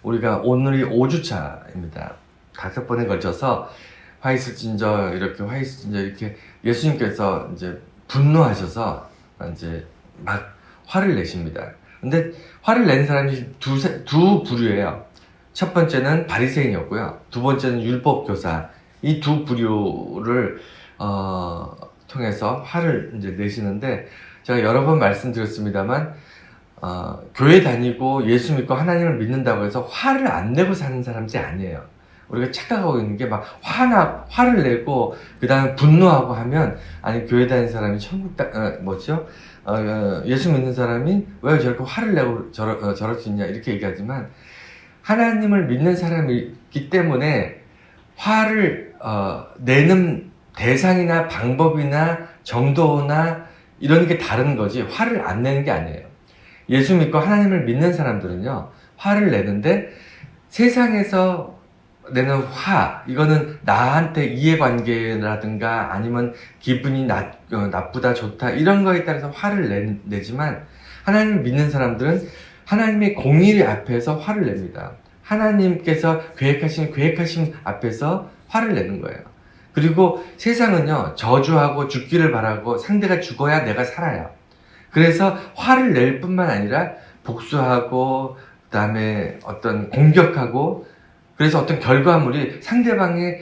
우리가 오늘이 5주차입니다. 5번에 걸쳐서 화이슬진저 이렇게 예수님께서 이제 분노하셔서 이제 막 화를 내십니다. 근데 화를 낸 사람이 두 부류예요. 첫 번째는 바리새인이었고요. 두 번째는 율법교사. 이 두 부류를 통해서 화를 이제 내시는데, 제가 여러 번 말씀드렸습니다만, 교회 다니고 예수 믿고 하나님을 믿는다고 해서 화를 안 내고 사는 사람들이 아니에요. 우리가 착각하고 있는 게 막 화를 내고 그 다음에 분노하고 하면, 아니 교회 다니는 사람이 예수 믿는 사람이 왜 저렇게 화를 내고 저럴 수 있냐 이렇게 얘기하지만, 하나님을 믿는 사람이기 때문에 화를 내는 대상이나 방법이나 정도나 이런 게 다른 거지, 화를 안 내는 게 아니에요. 예수 믿고 하나님을 믿는 사람들은요, 화를 내는데 세상에서 내는 화, 이거는 나한테 이해관계라든가 아니면 기분이 나쁘다 좋다 이런 거에 따라서 화를 내지만, 하나님을 믿는 사람들은 하나님의 공의 앞에서 화를 냅니다. 하나님께서 계획하신 앞에서 화를 내는 거예요. 그리고 세상은요, 저주하고 죽기를 바라고 상대가 죽어야 내가 살아요. 그래서 화를 낼 뿐만 아니라 복수하고 그 다음에 어떤 공격하고, 그래서 어떤 결과물이 상대방이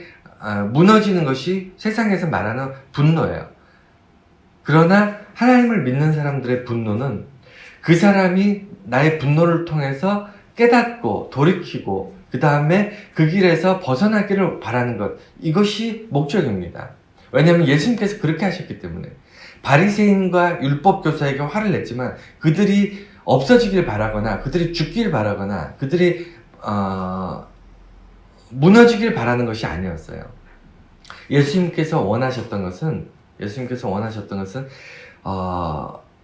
무너지는 것이 세상에서 말하는 분노예요. 그러나 하나님을 믿는 사람들의 분노는 그 사람이 나의 분노를 통해서 깨닫고 돌이키고 그 다음에 그 길에서 벗어나기를 바라는 것, 이것이 목적입니다. 왜냐하면 예수님께서 그렇게 하셨기 때문에. 바리새인과 율법교사에게 화를 냈지만 그들이 없어지길 바라거나 그들이 죽길 바라거나 그들이 무너지길 바라는 것이 아니었어요. 예수님께서 원하셨던 것은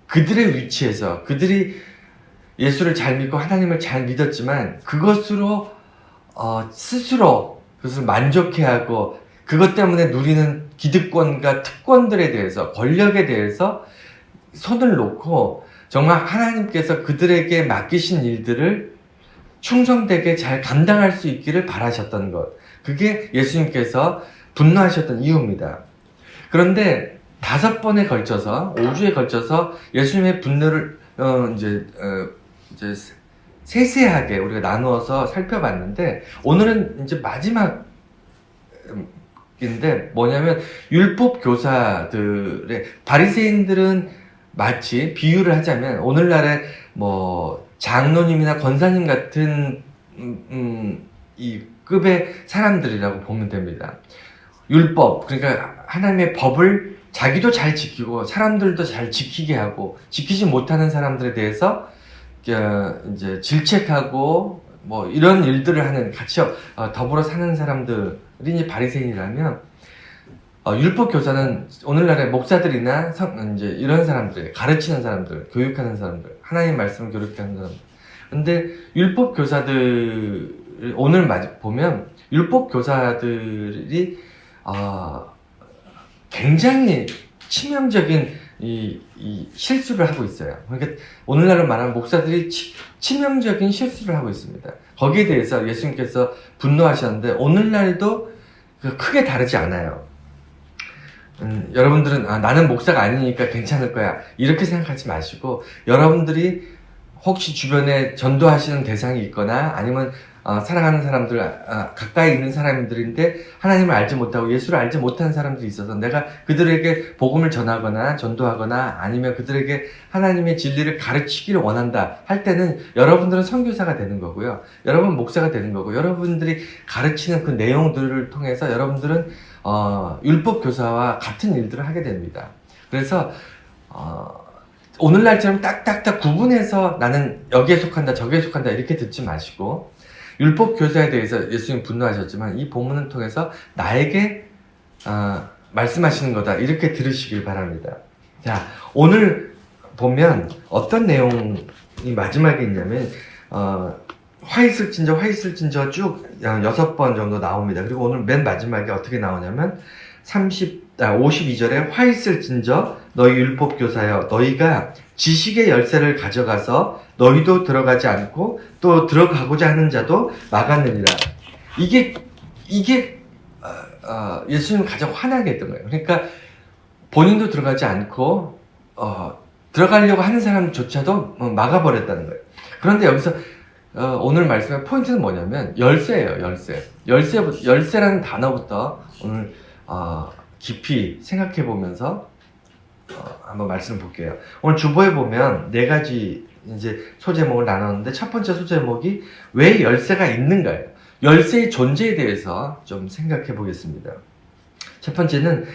그들의 위치에서, 그들이 예수를 잘 믿고 하나님을 잘 믿었지만 그것으로 스스로 그것을 만족해하고 그것 때문에 누리는 기득권과 특권들에 대해서, 권력에 대해서 손을 놓고 정말 하나님께서 그들에게 맡기신 일들을 충성되게 잘 감당할 수 있기를 바라셨던 것, 그게 예수님께서 분노하셨던 이유입니다. 그런데 5번에 걸쳐서, 5주에 걸쳐서 예수님의 분노를 이제 세세하게 우리가 나누어서 살펴봤는데, 오늘은 이제 마지막인데 뭐냐면, 율법 교사들의, 바리새인들은 마치 비유를 하자면 오늘날의 장로님이나 권사님 같은 이 급의 사람들이라고 보면 됩니다. 율법, 그러니까 하나님의 법을 자기도 잘 지키고 사람들도 잘 지키게 하고, 지키지 못하는 사람들에 대해서 이제 질책하고 이런 일들을 하는, 같이 더불어 사는 사람들이 이제 바리새인이라면, 율법 교사는 오늘날의 목사들이나 이제 이런 사람들, 가르치는 사람들, 교육하는 사람들, 하나님 말씀을 교육하는 사람들. 근데 율법 교사들, 오늘 보면 율법 교사들이 굉장히 치명적인 이 실수를 하고 있어요. 그러니까 오늘날로 말하면 목사들이 치명적인 실수를 하고 있습니다. 거기에 대해서 예수님께서 분노하셨는데 오늘날도 크게 다르지 않아요. 여러분들은 나는 목사가 아니니까 괜찮을 거야 이렇게 생각하지 마시고, 여러분들이 혹시 주변에 전도하시는 대상이 있거나 아니면 사랑하는 사람들, 가까이 있는 사람들인데 하나님을 알지 못하고 예수를 알지 못하는 사람들이 있어서 내가 그들에게 복음을 전하거나 전도하거나 아니면 그들에게 하나님의 진리를 가르치기를 원한다 할 때는, 여러분들은 선교사가 되는 거고요, 여러분 목사가 되는 거고, 여러분들이 가르치는 그 내용들을 통해서 여러분들은 율법 교사와 같은 일들을 하게 됩니다. 그래서 오늘날처럼 딱딱딱 구분해서 나는 여기에 속한다 저기에 속한다 이렇게 듣지 마시고, 율법 교사에 대해서 예수님 분노하셨지만 이 본문을 통해서 나에게 말씀하시는 거다 이렇게 들으시길 바랍니다. 자, 오늘 보면 어떤 내용이 마지막에 있냐면 화이슬진저 쭉 6번 정도 나옵니다. 그리고 오늘 맨 마지막에 어떻게 나오냐면 52절에 화이슬진저 너희 율법교사여, 너희가 지식의 열쇠를 가져가서 너희도 들어가지 않고 또 들어가고자 하는 자도 막았느니라. 이게 예수님 가장 화나게 했던 거예요. 그러니까 본인도 들어가지 않고 들어가려고 하는 사람조차도 막아버렸다는 거예요. 그런데 여기서 오늘 말씀의 포인트는 뭐냐면 열쇠예요. 열쇠라는 단어부터 오늘 깊이 생각해 보면서 한번 말씀을 볼게요. 오늘 주보에 보면 4가지 이제 소제목을 나눴는데 첫 번째 소제목이 왜 열쇠가 있는가요? 열쇠의 존재에 대해서 좀 생각해 보겠습니다. 첫 번째는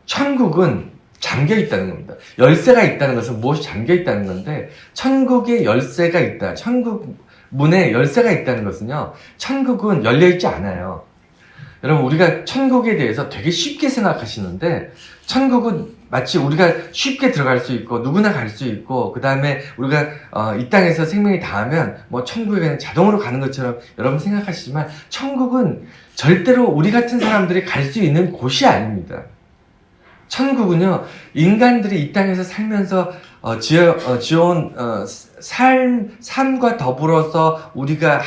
천국은 잠겨 있다는 겁니다. 열쇠가 있다는 것은 무엇이 잠겨 있다는 건데, 천국에 열쇠가 있다. 천국 문에 열쇠가 있다는 것은요, 천국은 열려 있지 않아요. 여러분, 우리가 천국에 대해서 되게 쉽게 생각하시는데, 천국은 마치 우리가 쉽게 들어갈 수 있고, 누구나 갈 수 있고, 그 다음에 우리가 이 땅에서 생명이 닿으면 뭐 천국에 그냥 자동으로 가는 것처럼 여러분 생각하시지만, 천국은 절대로 우리 같은 사람들이 갈 수 있는 곳이 아닙니다. 천국은요, 인간들이 이 땅에서 살면서 지어온 삶과 더불어서 우리가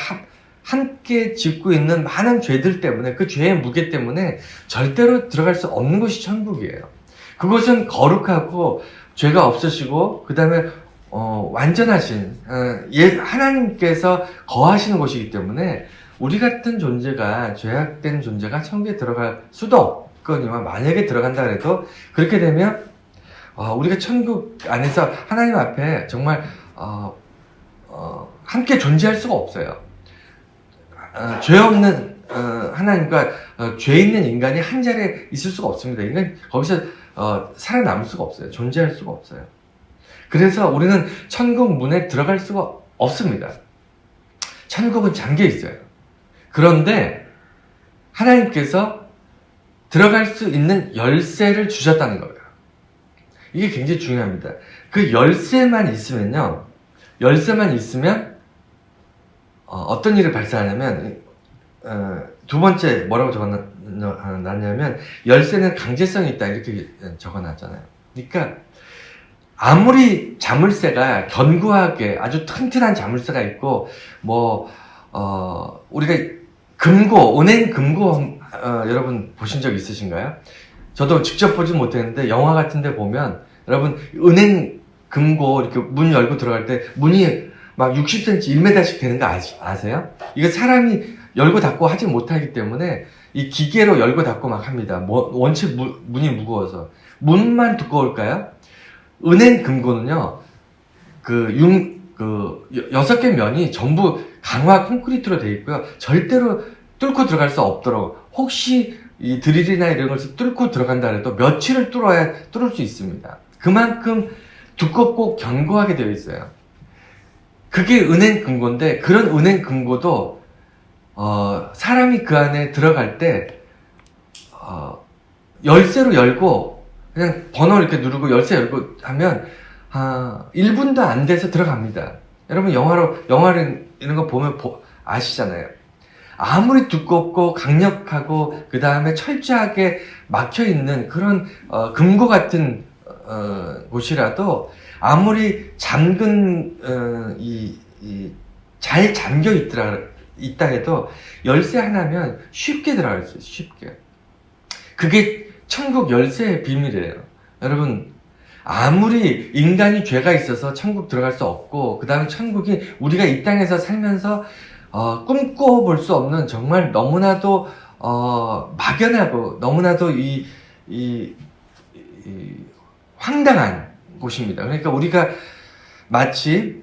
함께 짓고 있는 많은 죄들 때문에, 그 죄의 무게 때문에 절대로 들어갈 수 없는 곳이 천국이에요. 그곳은 거룩하고 죄가 없으시고 그 다음에 완전하신 하나님께서 거하시는 곳이기 때문에 우리 같은 존재가, 죄악된 존재가 천국에 들어갈 수도 없거니와 만약에 들어간다 해도, 그렇게 되면 우리가 천국 안에서 하나님 앞에 정말 함께 존재할 수가 없어요. 죄 없는 하나님과 죄 있는 인간이 한 자리에 있을 수가 없습니다. 인간 거기서 살아남을 수가 없어요. 존재할 수가 없어요. 그래서 우리는 천국 문에 들어갈 수가 없습니다. 천국은 잠겨 있어요. 그런데 하나님께서 들어갈 수 있는 열쇠를 주셨다는 거예요. 이게 굉장히 중요합니다. 그 열쇠만 있으면 어떤 일을 발생하냐면, 두 번째 뭐라고 적어놨냐면, 열쇠는 강제성이 있다, 이렇게 적어놨잖아요. 그러니까 아무리 자물쇠가 견고하게 아주 튼튼한 자물쇠가 있고, 우리가 은행 금고 여러분 보신 적 있으신가요? 저도 직접 보진 못했는데 영화 같은 데 보면, 여러분 은행 금고 이렇게 문 열고 들어갈 때 문이 막 60cm, 1m씩 되는 거 아세요? 이거 사람이 열고 닫고 하지 못하기 때문에 이 기계로 열고 닫고 막 합니다. 원체 문이 무거워서. 문만 두꺼울까요? 은행 금고는요, 6개 면이 전부 강화 콘크리트로 되어 있고요. 절대로 뚫고 들어갈 수 없도록, 혹시 이 드릴이나 이런 것을 뚫고 들어간다 해도 며칠을 뚫을 수 있습니다. 그만큼 두껍고 견고하게 되어 있어요. 그게 은행 금고인데, 그런 은행 금고도 사람이 그 안에 들어갈 때 열쇠로 열고 그냥 번호 이렇게 누르고 열쇠 열고 하면 1분도 안 돼서 들어갑니다. 여러분 영화를 이런 거 보면 아시잖아요. 아무리 두껍고 강력하고 그 다음에 철저하게 막혀있는 그런 금고 같은 곳이라도, 아무리 잠근 잘 잠겨 있다 해도 열쇠 하나면 쉽게 들어갈 수 있어요. 쉽게. 그게 천국 열쇠의 비밀이에요. 여러분, 아무리 인간이 죄가 있어서 천국 들어갈 수 없고, 그 다음에 천국이 우리가 이 땅에서 살면서 꿈꿔볼 수 없는, 정말 너무나도 막연하고 너무나도 황당한 곳입니다. 그러니까 우리가 마치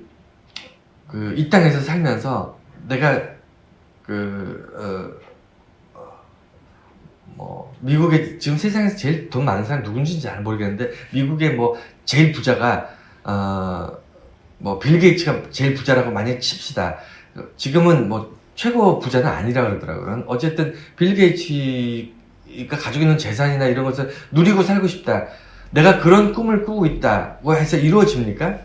이 땅에서 살면서 내가 미국에 지금 세상에서 제일 돈 많은 사람 누군지 잘 모르겠는데, 미국의 제일 부자가 빌 게이츠가 제일 부자라고 만약 칩시다. 지금은 최고 부자는 아니라 그러더라고요. 어쨌든 빌 게이츠가 가지고 있는 재산이나 이런 것을 누리고 살고 싶다, 내가 그런 꿈을 꾸고 있다고 해서 이루어집니까?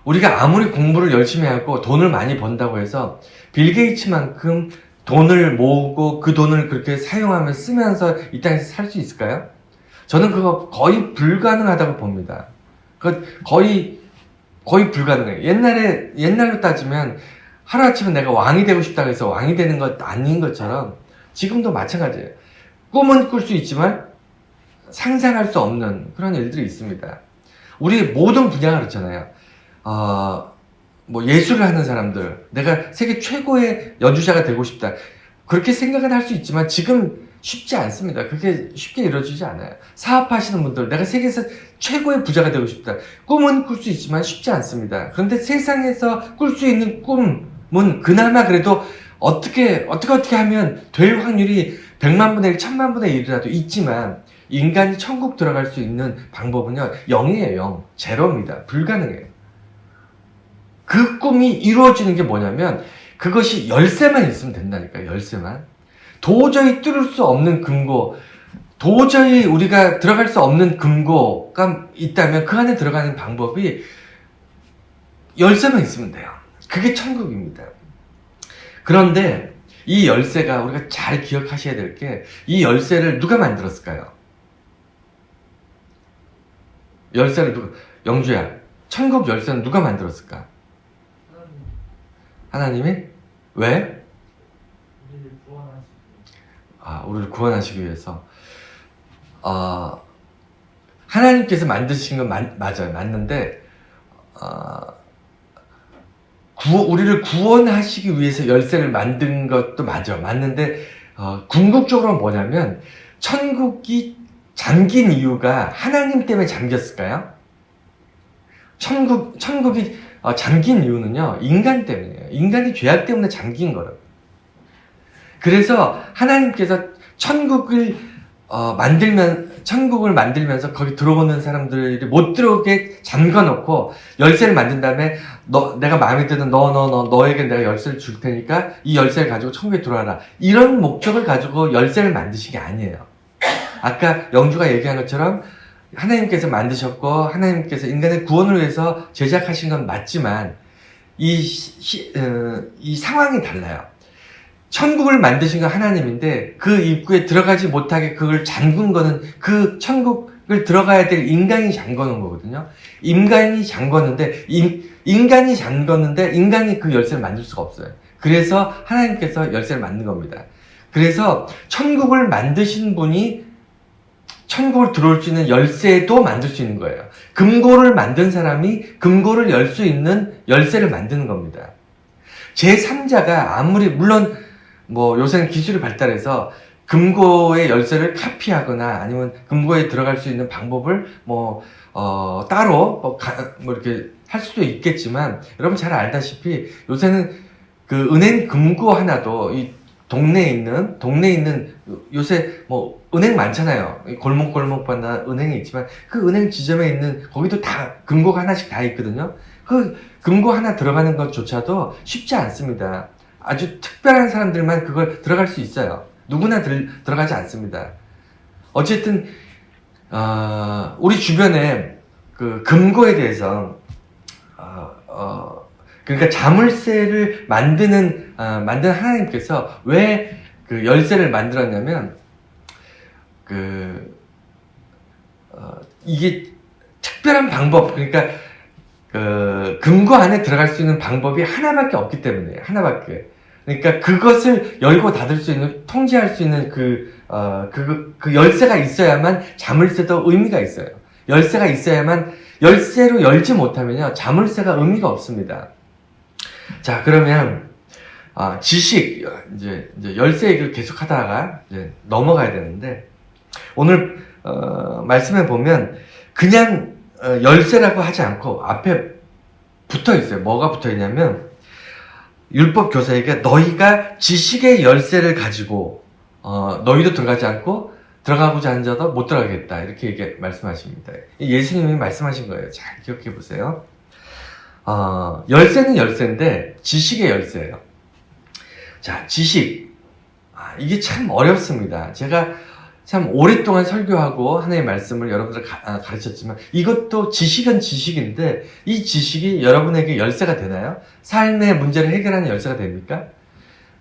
우리가 아무리 공부를 열심히 하고 돈을 많이 번다고 해서 빌 게이츠만큼 돈을 모으고 그 돈을 그렇게 사용하면서 쓰면서 이 땅에서 살 수 있을까요? 저는 그거 거의 불가능하다고 봅니다. 거의 불가능해요. 옛날로 따지면 하루아침에 내가 왕이 되고 싶다고 해서 왕이 되는 것 아닌 것처럼 지금도 마찬가지예요. 꿈은 꿀 수 있지만 상상할 수 없는 그런 일들이 있습니다. 우리 모든 분야가 그렇잖아요. 뭐 예술을 하는 사람들, 내가 세계 최고의 연주자가 되고 싶다. 그렇게 생각은 할 수 있지만 지금 쉽지 않습니다. 그렇게 쉽게 이루어지지 않아요. 사업하시는 분들, 내가 세계에서 최고의 부자가 되고 싶다. 꿈은 꿀 수 있지만 쉽지 않습니다. 그런데 세상에서 꿀 수 있는 꿈은 그나마 그래도 어떻게 하면 될 확률이 100만 분의 1, 1000만 분의 1이라도 있지만 인간이 천국 들어갈 수 있는 방법은요, 0이에요. 0. 제로입니다. 불가능해요. 그 꿈이 이루어지는 게 뭐냐면 그것이 열쇠만 있으면 된다니까요. 열쇠만. 도저히 뚫을 수 없는 금고, 도저히 우리가 들어갈 수 없는 금고가 있다면 그 안에 들어가는 방법이 열쇠만 있으면 돼요. 그게 천국입니다. 그런데 이 열쇠가 우리가 잘 기억하셔야 될 게, 이 열쇠를 누가 만들었을까요? 영주야, 천국 열쇠는 누가 만들었을까? 하나님이? 왜? 우리를 구원하시기 위해서. 하나님께서 만드신 건 맞아요. 맞는데, 우리를 구원하시기 위해서 열쇠를 만든 것도 맞는데, 궁극적으로는 뭐냐면, 천국이 잠긴 이유가 하나님 때문에 잠겼을까요? 천국이 잠긴 이유는요, 인간 때문이에요. 인간이 죄악 때문에 잠긴 거라고. 그래서 하나님께서 천국을 만들면서 거기 들어오는 사람들이 못 들어오게 잠궈놓고 열쇠를 만든 다음에 내가 마음에 드는 너에게 내가 열쇠를 줄 테니까 이 열쇠를 가지고 천국에 들어와라. 이런 목적을 가지고 열쇠를 만드신 게 아니에요. 아까 영주가 얘기한 것처럼 하나님께서 만드셨고 하나님께서 인간의 구원을 위해서 제작하신 건 맞지만 이 상황이 달라요. 천국을 만드신 건 하나님인데 그 입구에 들어가지 못하게 그걸 잠근 거는 그 천국을 들어가야 될 인간이 잠궈놓은 거거든요. 인간이 잠궜는데 인간이 그 열쇠를 만들 수가 없어요. 그래서 하나님께서 열쇠를 만든 겁니다. 그래서 천국을 만드신 분이 천국을 들어올 수 있는 열쇠도 만들 수 있는 거예요. 금고를 만든 사람이 금고를 열 수 있는 열쇠를 만드는 겁니다. 제3자가 물론 요새는 기술이 발달해서 금고의 열쇠를 카피하거나 아니면 금고에 들어갈 수 있는 방법을 따로 이렇게 할 수도 있겠지만, 여러분 잘 알다시피 요새는 그 은행 금고 하나도 이 동네에 있는 요새 은행 많잖아요. 골목골목마다 은행이 있지만 그 은행 지점에 있는 거기도 다 금고가 하나씩 다 있거든요. 그 금고 하나 들어가는 것조차도 쉽지 않습니다. 아주 특별한 사람들만 그걸 들어갈 수 있어요. 누구나 들어가지 않습니다. 어쨌든 우리 주변에 그 금고에 대해서 그러니까 자물쇠를 만드는 하나님께서 왜 그 열쇠를 만들었냐면 이게 특별한 방법, 그러니까 금고 안에 들어갈 수 있는 방법이 하나밖에 없기 때문이에요. 하나밖에. 그러니까 그것을 열고 닫을 수 있는, 통제할 수 있는 그 열쇠가 있어야만 자물쇠도 의미가 있어요. 열쇠가 있어야만, 열쇠로 열지 못하면요, 자물쇠가 의미가 없습니다. 자, 그러면, 지식, 이제 열쇠 얘기를 계속 하다가, 이제 넘어가야 되는데, 오늘, 말씀해 보면, 그냥, 열쇠라고 하지 않고, 앞에 붙어 있어요. 뭐가 붙어 있냐면, 율법 교사에게 너희가 지식의 열쇠를 가지고 너희도 들어가지 않고 들어가고자 하는 자도 못 들어가겠다, 이렇게 말씀하십니다. 예수님이 말씀하신 거예요. 잘 기억해 보세요. 열쇠는 열쇠인데 지식의 열쇠예요. 자, 지식, 이게 참 어렵습니다. 제가 참 오랫동안 설교하고 하나님의 말씀을 여러분들 가르쳤지만, 이것도 지식은 지식인데 이 지식이 여러분에게 열쇠가 되나요? 삶의 문제를 해결하는 열쇠가 됩니까?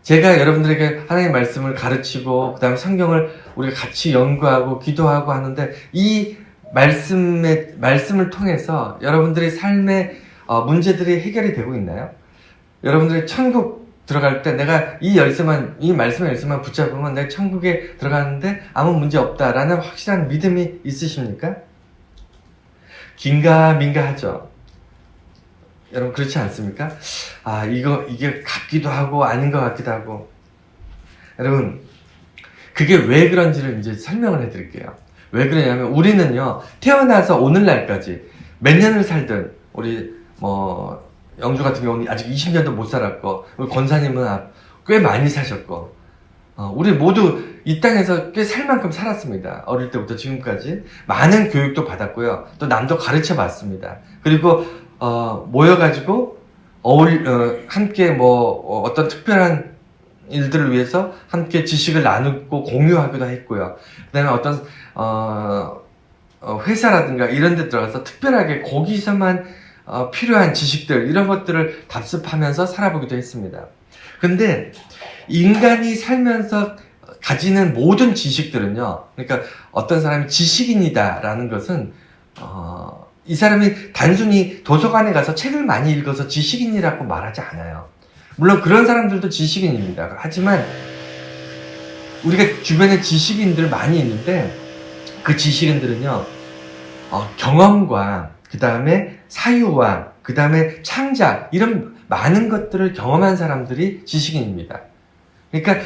제가 여러분들에게 하나님의 말씀을 가르치고 그 다음에 성경을 우리가 같이 연구하고 기도하고 하는데 이 말씀을 통해서 여러분들의 삶의 문제들이 해결이 되고 있나요? 여러분들이 천국 들어갈 때 내가 이 말씀의 열쇠만 붙잡으면 내가 천국에 들어가는데 아무 문제 없다라는 확실한 믿음이 있으십니까? 긴가민가 하죠. 여러분 그렇지 않습니까? 이게 같기도 하고 아닌 것 같기도 하고. 여러분 그게 왜 그런지를 이제 설명을 해드릴게요. 왜 그러냐면 우리는요 태어나서 오늘날까지 몇 년을 살든 우리 영주 같은 경우는 아직 20년도 못 살았고 우리 권사님은 꽤 많이 사셨고 우리 모두 이 땅에서 꽤 살 만큼 살았습니다. 어릴 때부터 지금까지 많은 교육도 받았고요. 또 남도 가르쳐 봤습니다. 그리고 모여가지고 함께 어떤 특별한 일들을 위해서 함께 지식을 나누고 공유하기도 했고요. 그 다음에 어떤 회사라든가 이런 데 들어가서 특별하게 거기서만 필요한 지식들 이런 것들을 답습하면서 살아보기도 했습니다. 근데 인간이 살면서 가지는 모든 지식들은요, 그러니까 어떤 사람이 지식인이다 라는 것은 이 사람이 단순히 도서관에 가서 책을 많이 읽어서 지식인이라고 말하지 않아요. 물론 그런 사람들도 지식인입니다. 하지만 우리가 주변에 지식인들 많이 있는데 그 지식인들은요 경험과 그 다음에 사유와 그 다음에 창작 이런 많은 것들을 경험한 사람들이 지식인입니다. 그러니까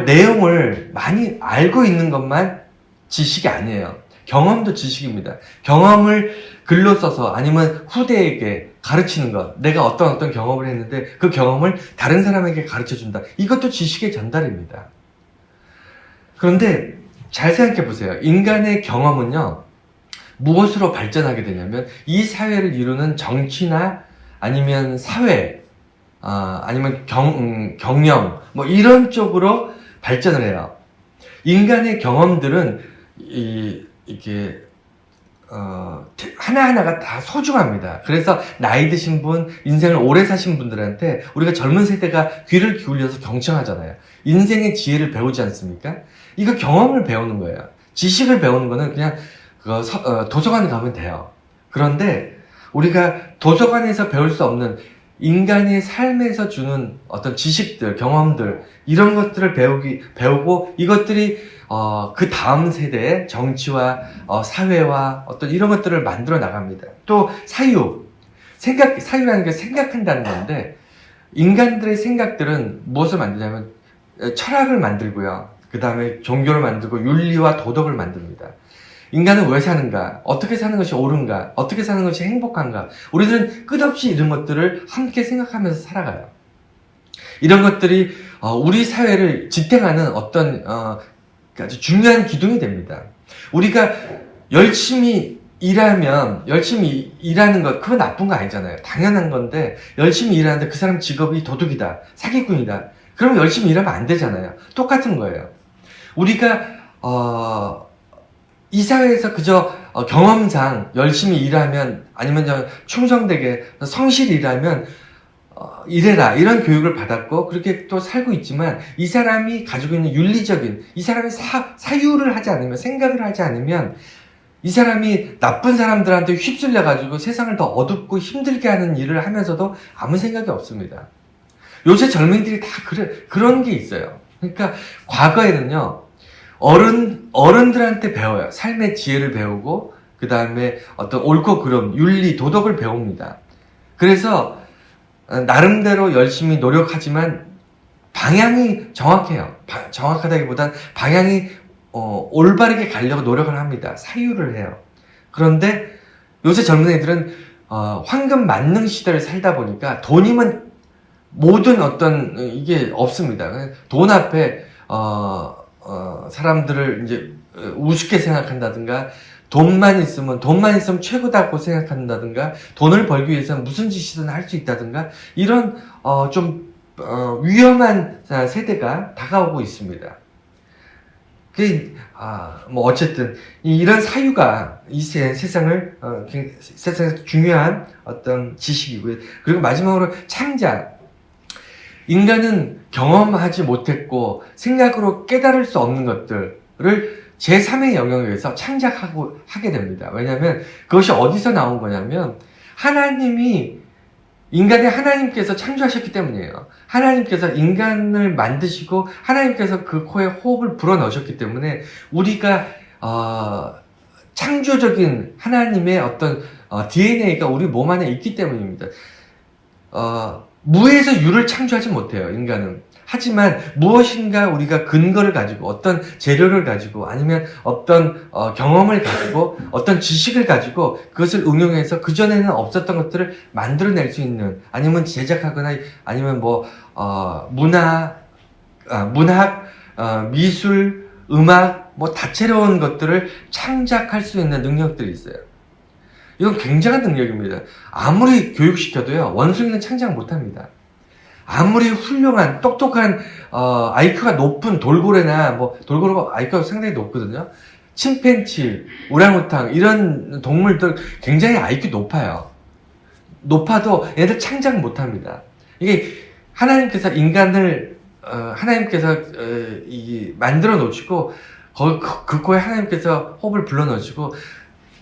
내용을 많이 알고 있는 것만 지식이 아니에요. 경험도 지식입니다. 경험을 글로 써서 아니면 후대에게 가르치는 것, 내가 어떤 경험을 했는데 그 경험을 다른 사람에게 가르쳐준다. 이것도 지식의 전달입니다. 그런데 잘 생각해 보세요. 인간의 경험은요 무엇으로 발전하게 되냐면 이 사회를 이루는 정치나 아니면 사회 아니면 경영 이런 쪽으로 발전을 해요. 인간의 경험들은 이게 하나하나가 다 소중합니다. 그래서 나이 드신 분, 인생을 오래 사신 분들한테 우리가 젊은 세대가 귀를 기울여서 경청하잖아요. 인생의 지혜를 배우지 않습니까? 이거 경험을 배우는 거예요. 지식을 배우는 거는 그냥 도서관에 가면 돼요. 그런데 우리가 도서관에서 배울 수 없는 인간의 삶에서 주는 어떤 지식들, 경험들 이런 것들을 배우고 이것들이 그 다음 세대의 정치와 사회와 어떤 이런 것들을 만들어 나갑니다. 또 사유라는 게 생각한다는 건데 인간들의 생각들은 무엇을 만드냐면 철학을 만들고요. 그 다음에 종교를 만들고 윤리와 도덕을 만듭니다. 인간은 왜 사는가? 어떻게 사는 것이 옳은가? 어떻게 사는 것이 행복한가? 우리들은 끝없이 이런 것들을 함께 생각하면서 살아가요. 이런 것들이 우리 사회를 지탱하는 어떤 아주 중요한 기둥이 됩니다. 우리가 열심히 일하는 것 그건 나쁜 거 아니잖아요. 당연한 건데 열심히 일하는데 그 사람 직업이 도둑이다, 사기꾼이다. 그럼 열심히 일하면 안 되잖아요. 똑같은 거예요. 우리가 이 사회에서 그저 경험상 열심히 일하면 아니면 충성되게 성실히 일하면 이래라 이런 교육을 받았고 그렇게 또 살고 있지만 이 사람이 가지고 있는 윤리적인 이 사람이 사유를 하지 않으면 생각을 하지 않으면 이 사람이 나쁜 사람들한테 휩쓸려 가지고 세상을 더 어둡고 힘들게 하는 일을 하면서도 아무 생각이 없습니다. 요새 젊은이들이 다 그런 게 있어요. 그러니까 과거에는요 어른들한테 배워요. 삶의 지혜를 배우고 그 다음에 어떤 옳고 그름, 윤리, 도덕을 배웁니다. 그래서 나름대로 열심히 노력하지만 방향이 정확해요. 정확하다기보단 방향이 올바르게 가려고 노력을 합니다. 사유를 해요. 그런데 요새 젊은 애들은 황금 만능 시대를 살다 보니까 돈이면 모든 어떤 이게 없습니다. 돈 앞에 사람들을 이제 우습게 생각한다든가 돈만 있으면 최고다고 생각한다든가 돈을 벌기 위해서는 무슨 짓이든 할 수 있다든가 이런 좀 위험한 세대가 다가오고 있습니다. 어쨌든 이런 사유가 이 세상에서 중요한 어떤 지식이고요. 그리고 마지막으로 창작. 인간은 경험하지 못했고 생각으로 깨달을 수 없는 것들을 제3의 영역에 의해서 하게 됩니다. 왜냐하면 그것이 어디서 나온 거냐면 인간의 하나님께서 창조하셨기 때문이에요. 하나님께서 인간을 만드시고 하나님께서 그 코에 호흡을 불어넣으셨기 때문에 우리가 창조적인 하나님의 어떤 DNA가 우리 몸 안에 있기 때문입니다. 무에서 유를 창조하지 못해요, 인간은. 하지만 무엇인가 우리가 근거를 가지고 어떤 재료를 가지고 아니면 어떤 경험을 가지고 어떤 지식을 가지고 그것을 응용해서 그전에는 없었던 것들을 만들어낼 수 있는, 아니면 제작하거나 아니면 문학, 미술, 음악 다채로운 것들을 창작할 수 있는 능력들이 있어요. 이건 굉장한 능력입니다. 아무리 교육시켜도요, 원숭이는 창작 못합니다. 아무리 훌륭한 똑똑한 IQ가 높은 돌고래나 돌고래가 IQ가 상당히 높거든요. 침팬치, 우랑우탕 이런 동물들 굉장히 IQ 높아요. 높아도 얘들 창작 못합니다. 이게 하나님께서 인간을 만들어 놓으시고 그 코에 하나님께서 호흡을 불러 넣으시고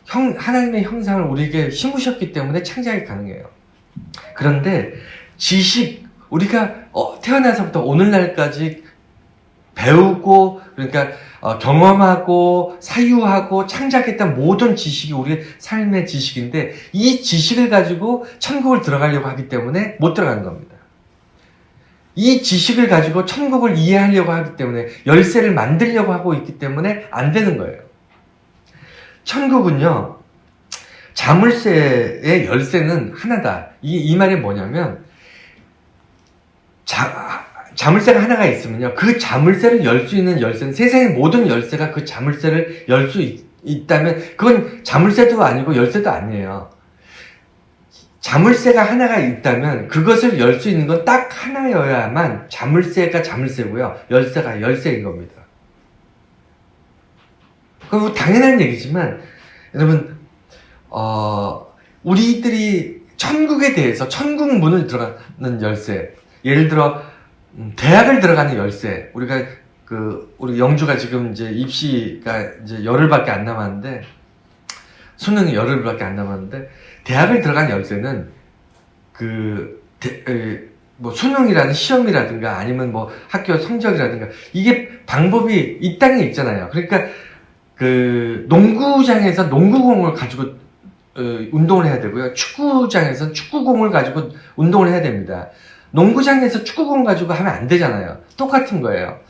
하나님의 형상을 우리에게 심으셨기 때문에 창작이 가능해요. 그런데 우리가 태어나서부터 오늘날까지 배우고, 그러니까 경험하고 사유하고 창작했던 모든 지식이 우리의 삶의 지식인데, 이 지식을 가지고 천국을 들어가려고 하기 때문에 못 들어가는 겁니다. 이 지식을 가지고 천국을 이해하려고 하기 때문에, 열쇠를 만들려고 하고 있기 때문에 안 되는 거예요. 천국은요, 자물쇠의 열쇠는 하나다. 이 말이 뭐냐면, 자물쇠가 하나가 있으면요, 그 자물쇠를 열 수 있는 열쇠는, 세상의 모든 열쇠가 그 자물쇠를 열 수 있다면 그건 자물쇠도 아니고 열쇠도 아니에요. 자물쇠가 하나가 있다면 그것을 열 수 있는 건 딱 하나여야만 자물쇠가 자물쇠고요, 열쇠가 열쇠인 겁니다. 그건 당연한 얘기지만, 여러분 우리들이 천국에 대해서, 천국 문을 들어가는 열쇠, 예를 들어 대학을 들어가는 열쇠, 우리 영주가 지금 이제 입시가 이제 열흘밖에 안 남았는데, 수능이 열흘밖에 안 남았는데, 대학을 들어가는 열쇠는 수능이라는 시험이라든가 아니면 학교 성적이라든가, 이게 방법이 이 땅에 있잖아요. 그러니까 농구장에서 농구공을 가지고 운동을 해야 되고요, 축구장에서 축구공을 가지고 운동을 해야 됩니다. 농구장에서 축구공 가지고 하면 안 되잖아요. 똑같은 거예요.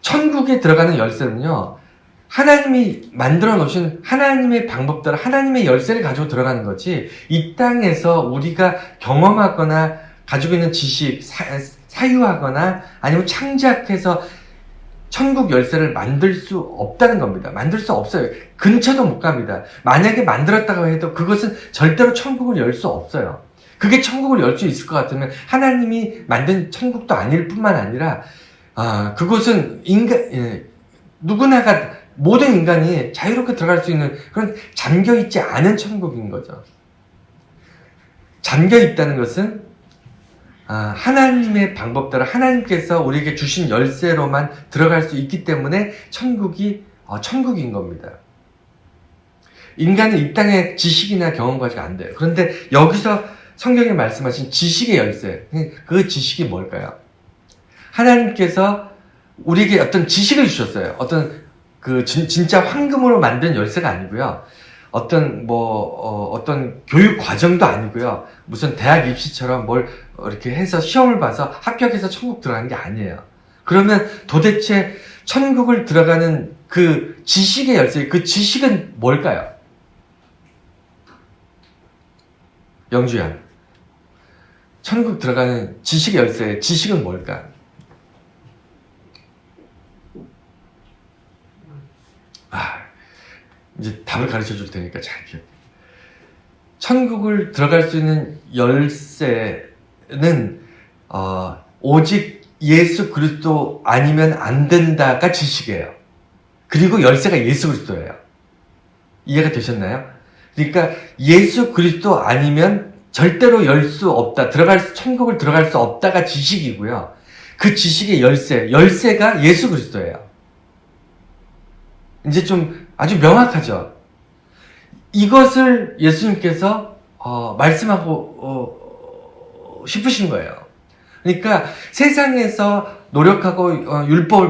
천국에 들어가는 열쇠는요, 하나님이 만들어 놓으신 하나님의 방법대로 하나님의 열쇠를 가지고 들어가는 거지, 이 땅에서 우리가 경험하거나 가지고 있는 지식, 사유하거나 아니면 창작해서 천국 열쇠를 만들 수 없다는 겁니다. 만들 수 없어요. 근처도 못 갑니다. 만약에 만들었다고 해도 그것은 절대로 천국을 열 수 없어요. 그게 천국을 열 수 있을 것 같으면 하나님이 만든 천국도 아닐 뿐만 아니라, 그것은 누구나가, 모든 인간이 자유롭게 들어갈 수 있는 그런 잠겨있지 않은 천국인 거죠. 잠겨있다는 것은 하나님의 방법대로 하나님께서 우리에게 주신 열쇠로만 들어갈 수 있기 때문에 천국인 겁니다. 인간은 이 땅에 지식이나 경험 가지고 안 돼요. 그런데 여기서 성경에 말씀하신 지식의 열쇠, 그 지식이 뭘까요? 하나님께서 우리에게 어떤 지식을 주셨어요. 어떤 진짜 황금으로 만든 열쇠가 아니고요, 어떤 교육 과정도 아니고요, 무슨 대학 입시처럼 이렇게 해서 시험을 봐서 합격해서 천국 들어가는 게 아니에요. 그러면 도대체 천국을 들어가는 그 지식의 열쇠, 그 지식은 뭘까요? 영주야, 천국 들어가는 지식의 열쇠, 지식은 뭘까? 이제 답을 가르쳐 줄 테니까 잘 기억해. 천국을 들어갈 수 있는 열쇠는 오직 예수 그리스도 아니면 안 된다가 지식이에요. 그리고 열쇠가 예수 그리스도예요. 이해가 되셨나요? 그러니까 예수 그리스도 아니면 절대로 열 수 없다, 천국을 들어갈 수 없다가 지식이고요, 그 지식의 열쇠가 예수 그리스도예요. 이제 좀 아주 명확하죠. 이것을 예수님께서 말씀하고 싶으신 거예요. 그러니까 세상에서 노력하고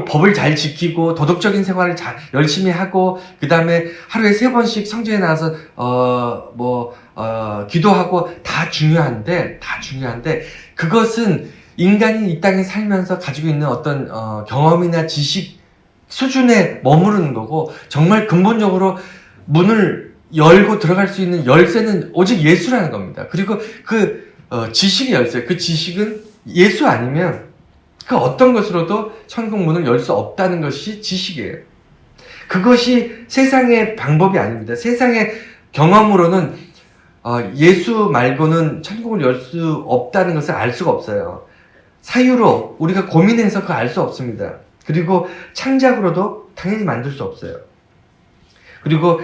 법을 잘 지키고 도덕적인 생활을 잘 열심히 하고 그 다음에 하루에 3번씩 성전에 나와서 기도하고 다 중요한데 그것은 인간이 이 땅에 살면서 가지고 있는 어떤 경험이나 지식 수준에 머무르는 거고, 정말 근본적으로 문을 열고 들어갈 수 있는 열쇠는 오직 예수라는 겁니다. 그리고 그 지식의 열쇠, 그 지식은 예수 아니면 그 어떤 것으로도 천국 문을 열 수 없다는 것이 지식이에요. 그것이 세상의 방법이 아닙니다. 세상의 경험으로는 예수 말고는 천국을 열 수 없다는 것을 알 수가 없어요. 사유로 우리가 고민해서 그거 알 수 없습니다. 그리고 창작으로도 당연히 만들 수 없어요. 그리고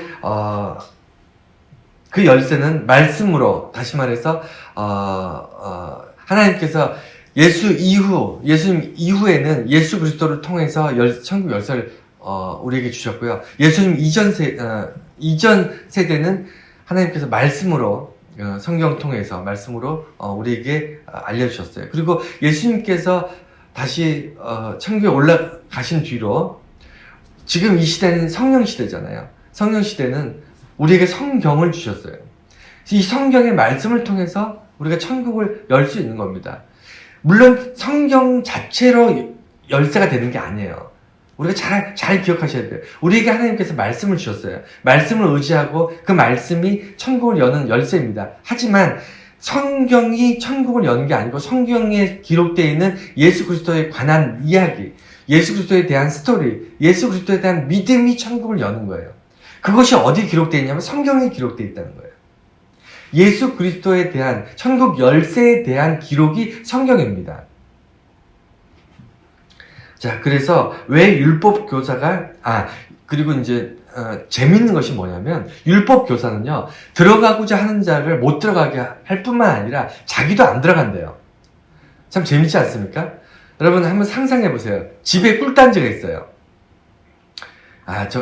그 열쇠는 말씀으로, 다시 말해서 하나님께서 예수님 이후에는 예수 그리스도를 통해서 천국 열쇠를 우리에게 주셨고요. 예수님 이전 세대는 하나님께서 말씀으로, 성경 통해서 말씀으로 우리에게 알려주셨어요. 그리고 예수님께서 다시 천국에 올라가신 뒤로 지금 이 시대는 성령 시대잖아요. 성령 시대는 우리에게 성경을 주셨어요. 이 성경의 말씀을 통해서 우리가 천국을 열 수 있는 겁니다. 물론 성경 자체로 열쇠가 되는 게 아니에요. 우리가 잘 기억하셔야 돼요. 우리에게 하나님께서 말씀을 주셨어요. 말씀을 의지하고 그 말씀이 천국을 여는 열쇠입니다. 하지만 성경이 천국을 여는 게 아니고 성경에 기록되어 있는 예수 그리스도에 관한 이야기, 예수 그리스도에 대한 스토리, 예수 그리스도에 대한 믿음이 천국을 여는 거예요. 그것이 어디에 기록되어 있냐면 성경에 기록되어 있다는 거예요. 예수 그리스도에 대한 천국 열쇠에 대한 기록이 성경입니다. 자, 그래서 왜 율법 교사가 그리고 이제 재밌는 것이 뭐냐면 율법 교사는요, 들어가고자 하는 자를 못 들어가게 할 뿐만 아니라 자기도 안 들어간대요. 참 재밌지 않습니까? 여러분 한번 상상해 보세요. 집에 꿀단지가 있어요.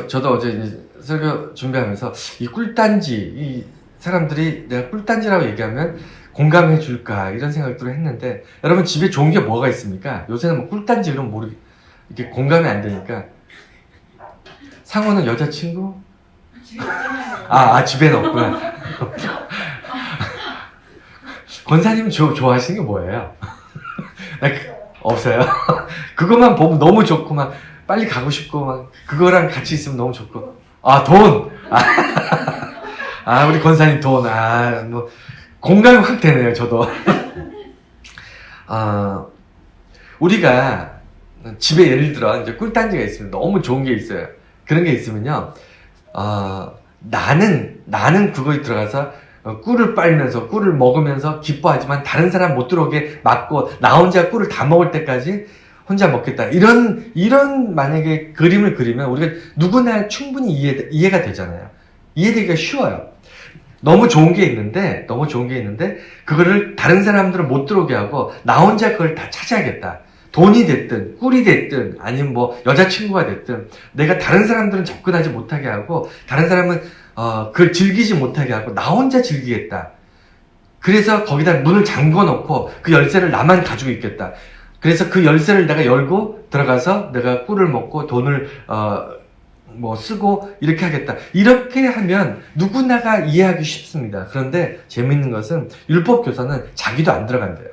저도 어제 이제 설교 준비하면서 이 꿀단지, 이 사람들이 내가 꿀단지라고 얘기하면 공감해 줄까 이런 생각들을 했는데, 여러분 집에 좋은 게 뭐가 있습니까? 요새는 뭐 꿀단지 그러면 이렇게 공감이 안 되니까. 상호는 여자친구? 집에는 없구나. 권사님은 좋아하시는 게 뭐예요? 없어요? 그것만 보면 너무 좋고 막 빨리 가고 싶고 막 그거랑 같이 있으면 너무 좋고. 돈! 우리 권사님 돈. 뭐 공감이 확 되네요, 저도. 우리가 집에 예를 들어 이제 꿀단지가 있으면 너무 좋은 게 있어요. 그런 게 있으면요, 나는 그거에 들어가서 꿀을 빨면서 꿀을 먹으면서 기뻐하지만 다른 사람 못 들어오게 막고 나 혼자 꿀을 다 먹을 때까지 혼자 먹겠다. 이런 만약에 그림을 그리면 우리가 누구나 충분히 이해가 되잖아요. 이해되기가 쉬워요. 너무 좋은 게 있는데 그거를 다른 사람들은 못 들어오게 하고 나 혼자 그걸 다 찾아야겠다. 돈이 됐든 꿀이 됐든 아니면 뭐 여자친구가 됐든 내가 다른 사람들은 접근하지 못하게 하고 다른 사람은 그걸 즐기지 못하게 하고 나 혼자 즐기겠다. 그래서 거기다 문을 잠궈 놓고 그 열쇠를 나만 가지고 있겠다. 그래서 그 열쇠를 내가 열고 들어가서 내가 꿀을 먹고 돈을 쓰고 이렇게 하겠다. 이렇게 하면 누구나가 이해하기 쉽습니다. 그런데 재밌는 것은 율법 교사는 자기도 안 들어간대요.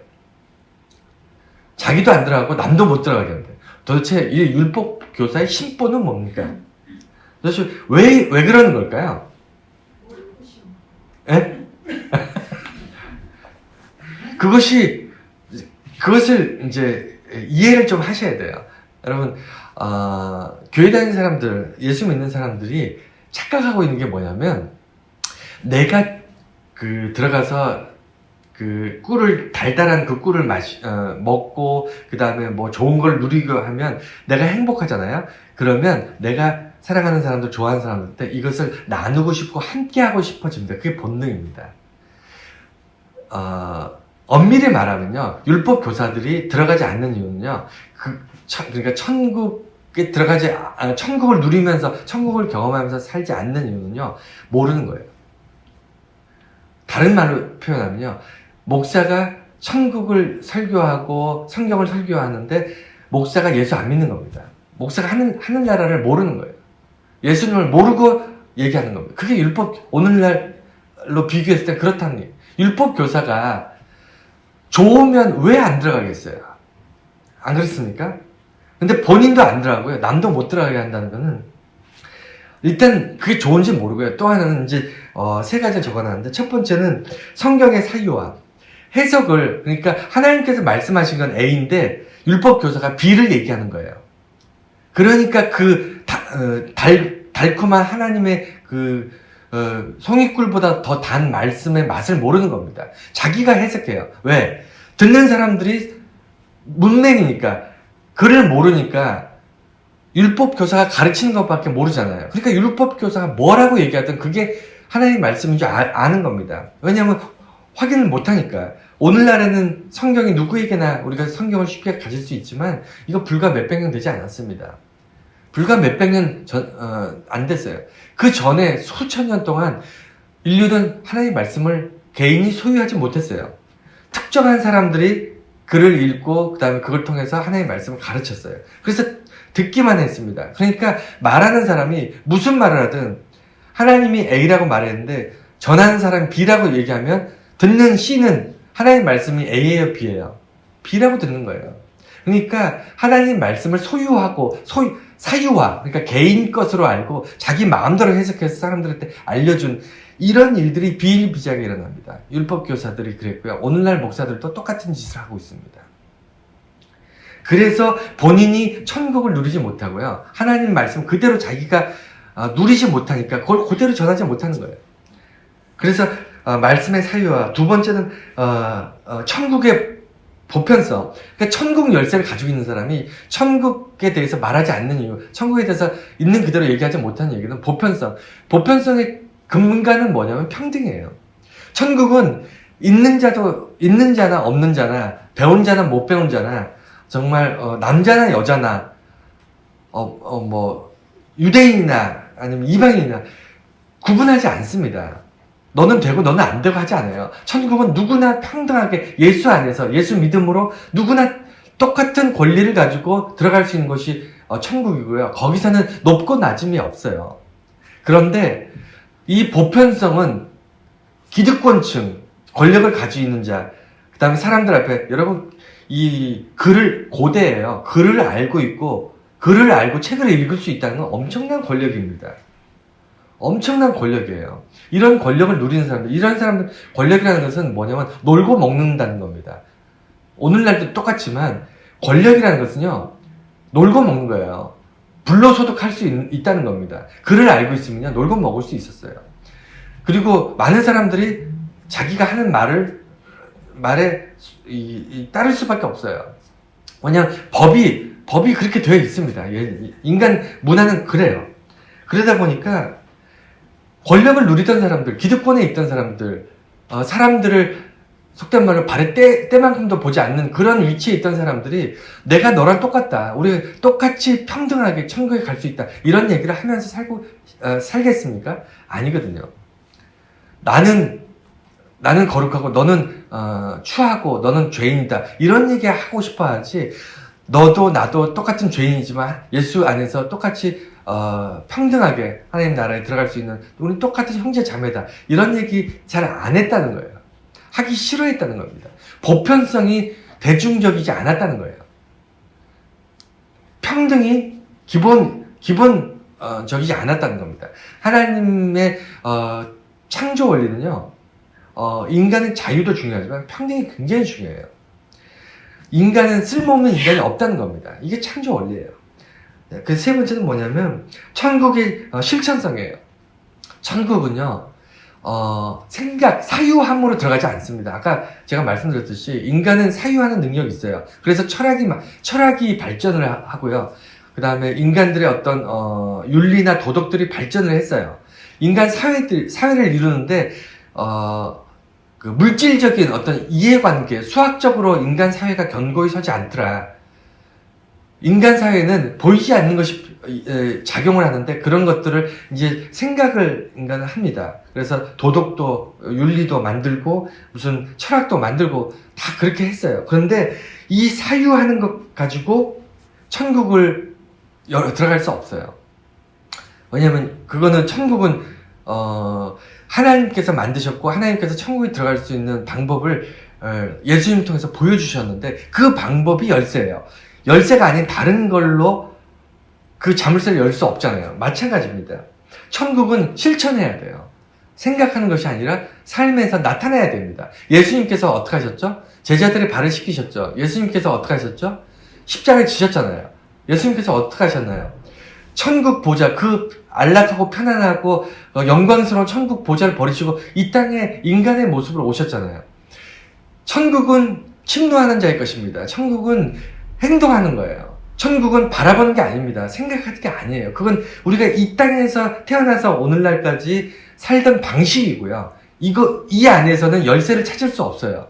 자기도 안 들어가고 남도 못 들어가게 한대요. 도대체 이 율법 교사의 심보는 뭡니까? 도대체 왜 그러는 걸까요? 예? 그것을 이제 이해를 좀 하셔야 돼요. 여러분, 교회 다니는 사람들, 예수 믿는 사람들이 착각하고 있는 게 뭐냐면, 내가 들어가서 달달한 그 꿀을 먹고, 그 다음에 뭐 좋은 걸 누리고 하면 내가 행복하잖아요? 그러면 내가 사랑하는 사람들, 좋아하는 사람들한테 이것을 나누고 싶고 함께하고 싶어집니다. 그게 본능입니다. 엄밀히 말하면요, 율법 교사들이 들어가지 않는 이유는요, 그러니까 천국 들어가지, 천국을 누리면서, 천국을 경험하면서 살지 않는 이유는요, 모르는 거예요. 다른 말로 표현하면요, 목사가 천국을 설교하고 성경을 설교하는데 목사가 예수 안 믿는 겁니다. 목사가 하늘나라를 모르는 거예요. 예수님을 모르고 얘기하는 겁니다. 그게 율법, 오늘날로 비교했을 때 그렇다는 게, 율법 교사가 좋으면 왜 안 들어가겠어요? 안 그렇습니까? 근데 본인도 안 들어가고요. 남도 못 들어가게 한다는 거는, 일단 그게 좋은지 모르고요. 또 하나는 이제, 세 가지를 적어놨는데, 첫 번째는 성경의 사유와 해석을, 그러니까 하나님께서 말씀하신 건 A인데, 율법 교사가 B를 얘기하는 거예요. 그러니까 달콤한 하나님의 송이꿀보다 더 단 말씀의 맛을 모르는 겁니다. 자기가 해석해요. 왜? 듣는 사람들이 문맹이니까, 글을 모르니까, 율법 교사가 가르치는 것밖에 모르잖아요. 그러니까 율법 교사가 뭐라고 얘기하든 그게 하나님 말씀인 줄 아는 겁니다. 왜냐하면 확인을 못하니까. 오늘날에는 성경이 누구에게나 우리가 성경을 쉽게 가질 수 있지만 이거 불과 몇백 년 되지 않았습니다. 불과 몇백 년 안 됐어요. 그 전에 수천 년 동안 인류는 하나님의 말씀을 개인이 소유하지 못했어요. 특정한 사람들이 글을 읽고 그 다음에 그걸 통해서 하나님의 말씀을 가르쳤어요. 그래서 듣기만 했습니다. 그러니까 말하는 사람이 무슨 말을 하든 하나님이 A라고 말했는데 전하는 사람이 B라고 얘기하면 듣는 C는 하나님 말씀이 A예요, B예요? B라고 듣는 거예요. 그러니까 하나님 말씀을 소유하고 사유화, 그러니까 개인 것으로 알고 자기 마음대로 해석해서 사람들한테 알려준 이런 일들이 비일비재하게 일어납니다. 율법 교사들이 그랬고요. 오늘날 목사들도 똑같은 짓을 하고 있습니다. 그래서 본인이 천국을 누리지 못하고요. 하나님 말씀 그대로 자기가 누리지 못하니까 그걸 그대로 전하지 못하는 거예요. 그래서 말씀의 사유와 두 번째는 천국의 보편성. 그러니까 천국 열쇠를 가지고 있는 사람이 천국에 대해서 말하지 않는 이유, 천국에 대해서 있는 그대로 얘기하지 못하는 얘기는 보편성. 보편성의 근간은 뭐냐면 평등이에요. 천국은 있는 자나 없는 자나 배운 자나 못 배운 자나 정말 남자나 여자나 유대인이나 아니면 이방인이나 구분하지 않습니다. 너는 되고 너는 안 되고 하지 않아요. 천국은 누구나 평등하게 예수 안에서 예수 믿음으로 누구나 똑같은 권리를 가지고 들어갈 수 있는 것이 천국이고요. 거기서는 높고 낮음이 없어요. 그런데 이 보편성은 기득권층, 권력을 가지고 있는 자, 그 다음에 사람들 앞에, 여러분 이 글을 고대예요. 글을 알고 있고 글을 알고 책을 읽을 수 있다는 건 엄청난 권력입니다. 엄청난 권력이에요. 이런 권력을 누리는 사람들, 이런 사람들, 권력이라는 것은 뭐냐면 놀고 먹는다는 겁니다. 오늘날도 똑같지만 권력이라는 것은요, 놀고 먹는 거예요. 불로소득할 수 있다는 겁니다. 글을 알고 있으면 놀고 먹을 수 있었어요. 그리고 많은 사람들이 자기가 하는 말에 따를 수밖에 없어요. 왜냐하면 법이 그렇게 되어 있습니다. 인간 문화는 그래요. 그러다 보니까 권력을 누리던 사람들, 기득권에 있던 사람들, 사람들을 속된 말로 발에 때만큼도 보지 않는 그런 위치에 있던 사람들이 내가 너랑 똑같다. 우리 똑같이 평등하게 천국에 갈 수 있다. 이런 얘기를 하면서 살겠습니까? 아니거든요. 나는 거룩하고 너는 추하고 너는 죄인이다. 이런 얘기 하고 싶어 하지. 너도 나도 똑같은 죄인이지만 예수 안에서 똑같이 평등하게 하나님 나라에 들어갈 수 있는 우리 똑같은 형제 자매다. 이런 얘기 잘 안 했다는 거예요. 하기 싫어했다는 겁니다. 보편성이 대중적이지 않았다는 거예요. 평등이 기본적이지 않았다는 겁니다. 하나님의 창조 원리는요, 인간의 자유도 중요하지만 평등이 굉장히 중요해요. 인간은 쓸모없는 인간이 없다는 겁니다. 이게 창조 원리예요. 그 세 번째는 뭐냐면 천국의 실천성이에요. 천국은요, 사유함으로 들어가지 않습니다. 아까 제가 말씀드렸듯이 인간은 사유하는 능력이 있어요. 그래서 철학이 발전을 하고요. 그 다음에 인간들의 어떤 윤리나 도덕들이 발전을 했어요. 인간 사회를 이루는데 그 물질적인 어떤 이해관계, 수학적으로 인간 사회가 견고히 서지 않더라. 인간 사회는 보이지 않는 것이 작용을 하는데 그런 것들을 이제 생각을 인간은 합니다. 그래서 도덕도 윤리도 만들고 무슨 철학도 만들고 다 그렇게 했어요. 그런데 이 사유하는 것 가지고 천국을 들어갈 수 없어요. 왜냐면 그거는 천국은 하나님께서 만드셨고 하나님께서 천국에 들어갈 수 있는 방법을 예수님 통해서 보여주셨는데 그 방법이 열쇠예요. 열쇠가 아닌 다른 걸로 그 자물쇠를 열 수 없잖아요. 마찬가지입니다. 천국은 실천해야 돼요. 생각하는 것이 아니라 삶에서 나타내야 됩니다. 예수님께서 어떻게 하셨죠? 제자들의 발을 씻기셨죠. 예수님께서 어떻게 하셨죠? 십자가에 지셨잖아요. 예수님께서 어떻게 하셨나요? 천국 보좌, 그 안락하고 편안하고 영광스러운 천국 보좌를 버리시고 이 땅에 인간의 모습으로 오셨잖아요. 천국은 침노하는 자의 것입니다. 천국은 행동하는 거예요. 천국은 바라보는 게 아닙니다. 생각하는 게 아니에요. 그건 우리가 이 땅에서 태어나서 오늘날까지 살던 방식이고요. 이 안에서는 열쇠를 찾을 수 없어요.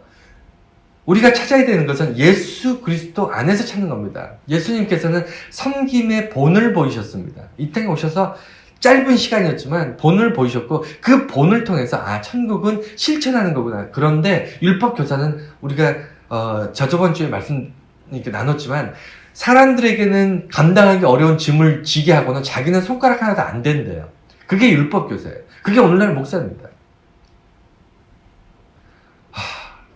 우리가 찾아야 되는 것은 예수 그리스도 안에서 찾는 겁니다. 예수님께서는 섬김의 본을 보이셨습니다. 이 땅에 오셔서 짧은 시간이었지만 본을 보이셨고 그 본을 통해서 천국은 실천하는 거구나. 그런데 율법 교사는 우리가 저번 주에 말씀 이렇게 나눴지만 사람들에게는 감당하기 어려운 짐을 지게 하고는 자기는 손가락 하나도 안 된대요. 그게 율법 교사예요. 그게 오늘날 목사입니다.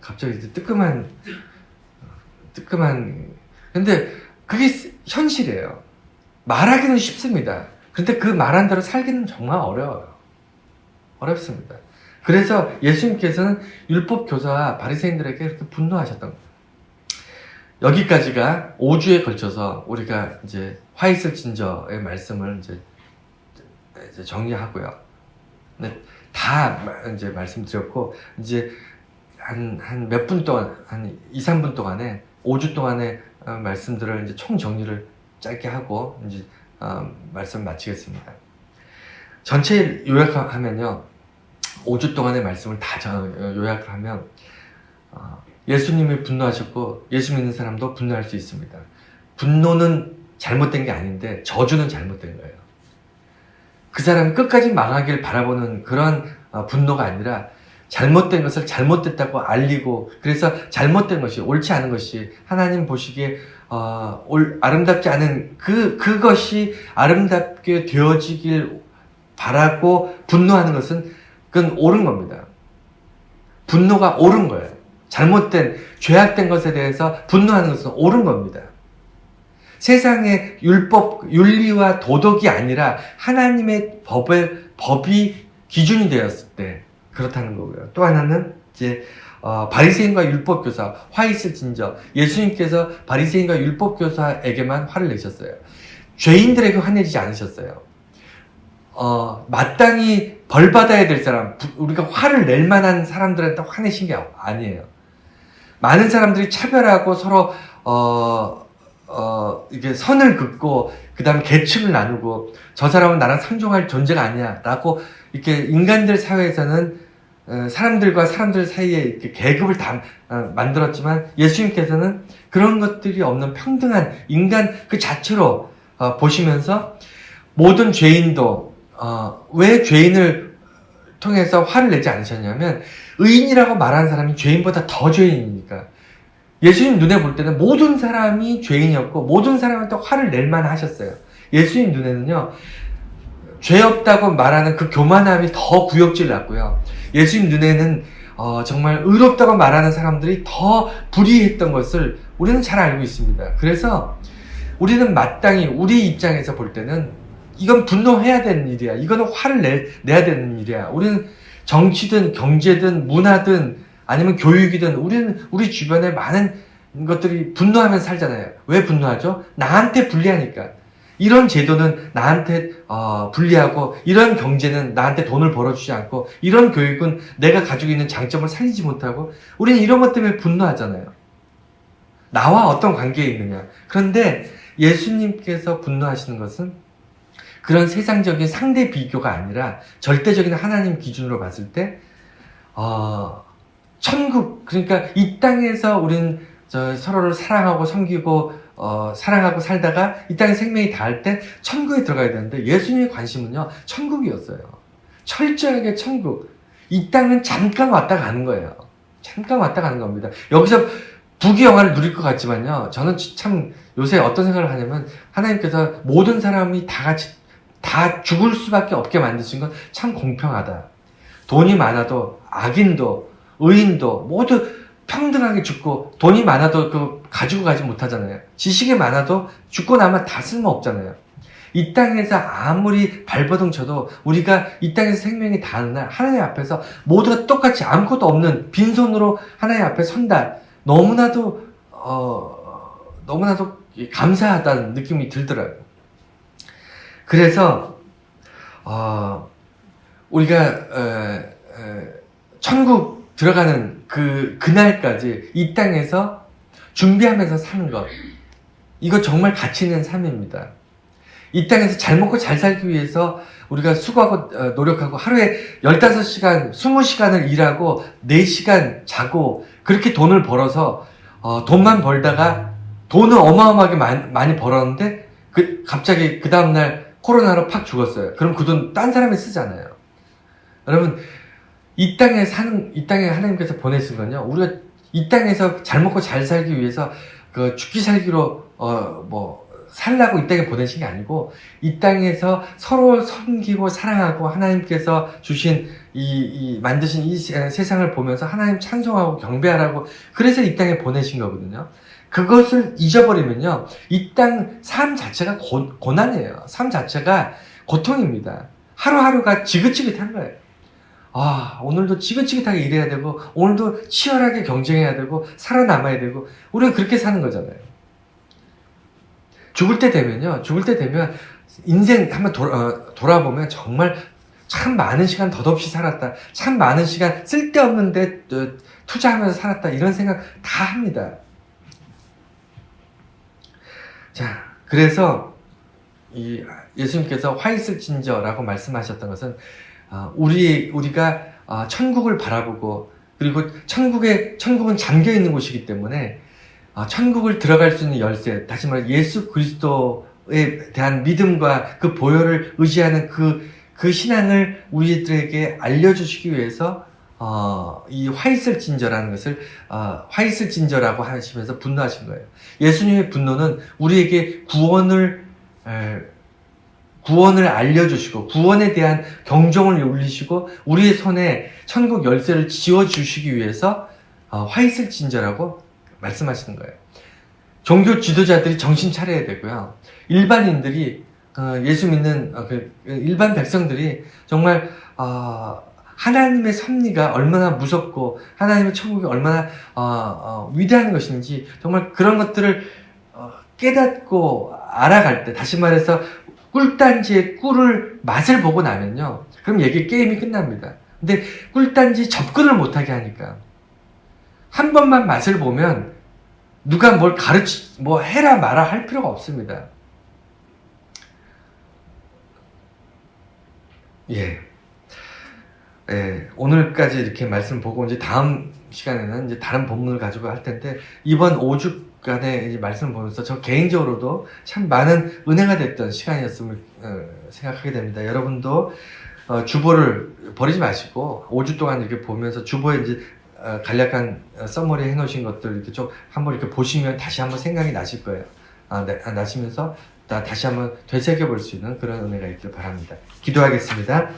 갑자기 뜨끔한 근데 그게 현실이에요. 말하기는 쉽습니다. 근데 그 말한 대로 살기는 정말 어려워요. 어렵습니다. 그래서 예수님께서는 율법 교사와 바리새인들에게 이렇게 분노하셨던 거예요. 여기까지가 5주에 걸쳐서 우리가 이제 화 있을 진저의 말씀을 이제 정리하고요. 네, 다 이제 말씀드렸고 이제 한 몇 분 동안, 한 2, 3분 동안에, 5주 동안의 말씀들을 이제 총 정리를 짧게 하고, 이제, 말씀 마치겠습니다. 전체 요약하면요, 5주 동안의 말씀을 다 요약을 하면, 예수님이 분노하셨고, 예수 믿는 사람도 분노할 수 있습니다. 분노는 잘못된 게 아닌데, 저주는 잘못된 거예요. 그 사람이 끝까지 망하길 바라보는 그런 분노가 아니라, 잘못된 것을 잘못됐다고 알리고 그래서 잘못된 것이 옳지 않은 것이 하나님 보시기에 아름답지 않은 그것이 아름답게 되어지길 바라고 분노하는 것은 그건 옳은 겁니다. 분노가 옳은 거예요. 잘못된 죄악된 것에 대해서 분노하는 것은 옳은 겁니다. 세상의 윤리와 도덕이 아니라 하나님의 법이 기준이 되었을 때 그렇다는 거고요. 또 하나는 이제 바리새인과 율법교사 화 있을 진저 예수님께서 바리새인과 율법교사에게만 화를 내셨어요. 죄인들에게 화내지 않으셨어요. 마땅히 벌 받아야 될 사람, 우리가 화를 낼 만한 사람들한테 화내신 게 아니에요. 많은 사람들이 차별하고 서로 이게 선을 긋고 그 다음에 계층을 나누고 저 사람은 나랑 상종할 존재가 아니야 라고 이렇게 인간들 사회에서는 사람들과 사람들 사이에 이렇게 계급을 다 만들었지만 예수님께서는 그런 것들이 없는 평등한 인간 그 자체로 보시면서 모든 죄인도 왜 죄인을 통해서 화를 내지 않으셨냐면 의인이라고 말하는 사람이 죄인보다 더 죄인이니까 예수님 눈에 볼 때는 모든 사람이 죄인이었고 모든 사람한테 화를 낼 만하셨어요. 예수님 눈에는요 죄 없다고 말하는 그 교만함이 더 구역질 났고요. 예수님 눈에는 정말 의롭다고 말하는 사람들이 더 불의했던 것을 우리는 잘 알고 있습니다. 그래서 우리는 마땅히 우리 입장에서 볼 때는 이건 분노해야 되는 일이야. 이거는 화를 내야 되는 일이야. 우리는 정치든 경제든 문화든 아니면 교육이든 우리는 우리 주변에 많은 것들이 분노하면서 살잖아요. 왜 분노하죠? 나한테 불리하니까. 이런 제도는 나한테 불리하고 이런 경제는 나한테 돈을 벌어주지 않고 이런 교육은 내가 가지고 있는 장점을 살리지 못하고 우리는 이런 것 때문에 분노하잖아요. 나와 어떤 관계에 있느냐. 그런데 예수님께서 분노하시는 것은 그런 세상적인 상대 비교가 아니라 절대적인 하나님 기준으로 봤을 때 천국, 그러니까 이 땅에서 우리는 서로를 사랑하고 섬기고 사랑하고 살다가 이 땅에 생명이 닿을 때 천국에 들어가야 되는데 예수님의 관심은요 천국이었어요. 철저하게 천국. 이 땅은 잠깐 왔다 가는 거예요. 잠깐 왔다 가는 겁니다. 여기서 부귀영화를 누릴 것 같지만요, 저는 참 요새 어떤 생각을 하냐면 하나님께서 모든 사람이 다 같이 다 죽을 수밖에 없게 만드신 건 참 공평하다. 돈이 많아도 악인도 의인도 모두 평등하게 죽고, 돈이 많아도 가지고 가지 못하잖아요. 지식이 많아도 죽고 나면 다 쓸모없잖아요. 이 땅에서 아무리 발버둥 쳐도 우리가 이 땅에서 생명이 닿는 날 하나님 앞에서 모두가 똑같이 아무것도 없는 빈손으로 하나님 앞에 선다. 너무나도 감사하다는 느낌이 들더라고요. 그래서 우리가 천국 들어가는 그날까지 이 땅에서 준비하면서 사는 것, 이거 정말 가치 있는 삶입니다. 이 땅에서 잘 먹고 잘 살기 위해서 우리가 수고하고 노력하고 하루에 15시간, 20시간을 일하고 4시간 자고 그렇게 돈을 벌어서 돈만 벌다가 돈을 어마어마하게 많이 벌었는데 갑자기 그 다음날 코로나로 팍 죽었어요. 그럼 그 돈 딴 사람이 쓰잖아요. 여러분, 이 땅에 하나님께서 보내신 건요, 우리가 이 땅에서 잘 먹고 잘 살기 위해서 죽기 살기로 살라고 이 땅에 보내신 게 아니고, 이 땅에서 서로 섬기고 사랑하고 하나님께서 주신 만드신 이 세상을 보면서 하나님 찬송하고 경배하라고, 그래서 이 땅에 보내신 거거든요. 그것을 잊어버리면요, 이 땅 삶 자체가 고난이에요. 삶 자체가 고통입니다. 하루하루가 지긋지긋한 거예요. 오늘도 지긋지긋하게 일해야 되고, 오늘도 치열하게 경쟁해야 되고, 살아남아야 되고, 우리는 그렇게 사는 거잖아요. 죽을 때 되면 인생 한번 돌아보면 정말 참 많은 시간 덧없이 살았다. 참 많은 시간 쓸데없는데 투자하면서 살았다. 이런 생각 다 합니다. 자, 그래서 예수님께서 화 있을 진저라고 말씀하셨던 것은 우리가 천국을 바라보고, 그리고 천국은 잠겨 있는 곳이기 때문에 천국을 들어갈 수 있는 열쇠, 다시 말해 예수 그리스도에 대한 믿음과 그 보혈을 의지하는 그 신앙을 우리들에게 알려주시기 위해서 이 화 있을 진저라는 것을 화 있을 진저라고 하시면서 분노하신 거예요. 예수님의 분노는 우리에게 구원을 알려주시고 구원에 대한 경종을 울리시고 우리의 손에 천국 열쇠를 쥐어주시기 위해서 화 있을 진저라고 말씀하시는 거예요. 종교 지도자들이 정신 차려야 되고요. 일반인들이 예수 믿는 일반 백성들이 정말 하나님의 섭리가 얼마나 무섭고 하나님의 천국이 얼마나 위대한 것인지 정말 그런 것들을 깨닫고 알아갈 때, 다시 말해서 꿀단지의 꿀을 맛을 보고 나면요, 그럼 게임이 끝납니다. 근데 꿀단지 접근을 못하게 하니까 한 번만 맛을 보면 누가 뭘 해라 마라 할 필요가 없습니다. 오늘까지 이렇게 말씀 보고 이제 다음 시간에는 이제 다른 본문을 가지고 할 텐데, 이번 5주간의 이제 말씀 보면서 저 개인적으로도 참 많은 은혜가 됐던 시간이었음을 생각하게 됩니다. 여러분도 주보를 버리지 마시고 5주 동안 이렇게 보면서 주보에 이제 간략한 써머리 해놓으신 것들 이렇게 좀 한번 이렇게 보시면 다시 한번 생각이 나실 거예요. 나시면서 다시 한번 되새겨 볼 수 있는 그런 은혜가 있길 바랍니다. 기도하겠습니다.